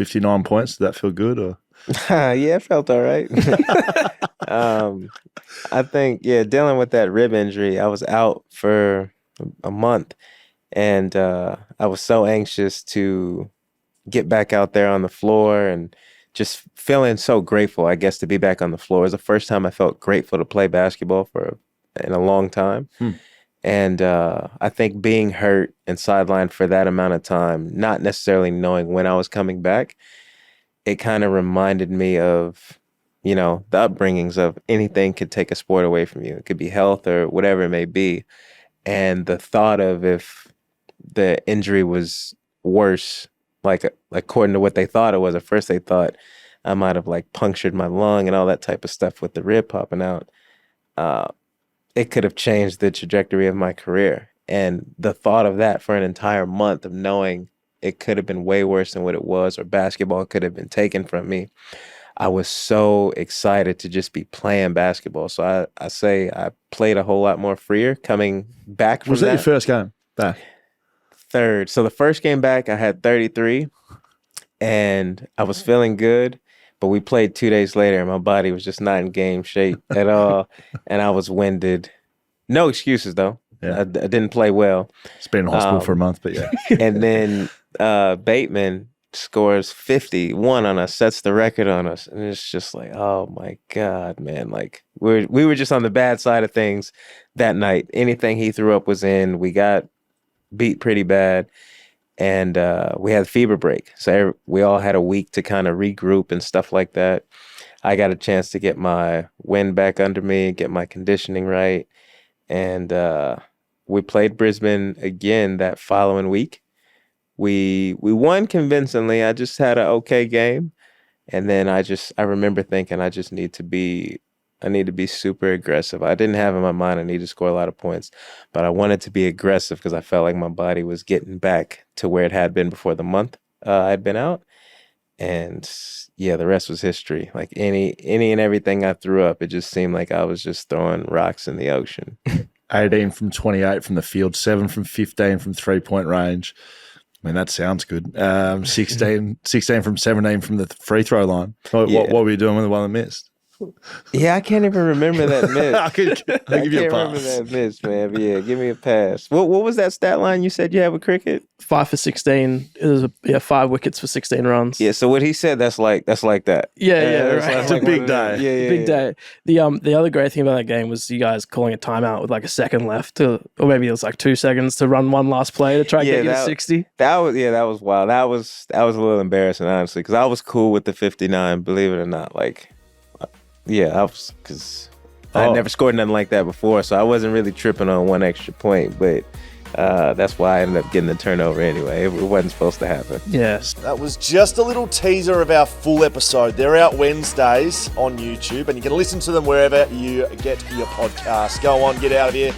59 points. Did that feel good? Or Yeah, it felt all right. I think, dealing with that rib injury, I was out for a month, and I was so anxious to get back out there on the floor and just feeling so grateful, I guess, to be back on the floor. It was the first time I felt grateful to play basketball in a long time. And I think being hurt and sidelined for that amount of time, not necessarily knowing when I was coming back, it kind of reminded me of, the upbringings of anything could take a sport away from you. It could be health or whatever it may be. And the thought of if the injury was worse, like according to what they thought it was, at first they thought I might have like punctured my lung and all that type of stuff with the rib popping out. It could have changed the trajectory of my career. And the thought of that for an entire month of knowing it could have been way worse than what it was, or basketball could have been taken from me, I was so excited to just be playing basketball. So I say I played a whole lot more freer coming back from that. Was that your first game back? Third. So the first game back, I had 33, and I was feeling good. But we played 2 days later, and my body was just not in game shape at all, and I was winded. No excuses, though. Yeah. I didn't play well. It's been in hospital for a month, but yeah. And then Bateman scores 51 on us, sets the record on us, and it's just like, oh my God, man! Like we were just on the bad side of things that night. Anything he threw up was in. We got beat pretty bad. And we had fever break. So we all had a week to kind of regroup and stuff like that. I got a chance to get my wind back under me, get my conditioning right. And we played Brisbane again that following week. We won convincingly. I just had an okay game. And then I remember thinking I need to be super aggressive. I didn't have in my mind I need to score a lot of points, but I wanted to be aggressive because I felt like my body was getting back to where it had been before the month I'd been out. And yeah, the rest was history. Like any and everything I threw up, it just seemed like I was just throwing rocks in the ocean. 18 from 28 from the field, 7 from 15 from 3-point range. I mean, that sounds good. 16 from 17 from the free throw line. What were you doing with the one that missed? Yeah, I can't even remember that miss. I'll give you a pass. I can't remember that miss, man. But yeah, give me a pass. What was that stat line you said you had with cricket? 5 for 16. It was 5 wickets for 16 runs. Yeah, so what he said, that's like that. Yeah, right. It's a big day. Yeah, big day. The other great thing about that game was you guys calling a timeout with like a second left or maybe it was like 2 seconds to run one last play to try and get you to 60. That was wild. That was a little embarrassing, honestly, because I was cool with the 59, believe it or not. Like, yeah, because I had never scored nothing like that before, so I wasn't really tripping on one extra point, but that's why I ended up getting the turnover anyway. It wasn't supposed to happen. Yes. That was just a little teaser of our full episode. They're out Wednesdays on YouTube, and you can listen to them wherever you get your podcast. Go on, get out of here.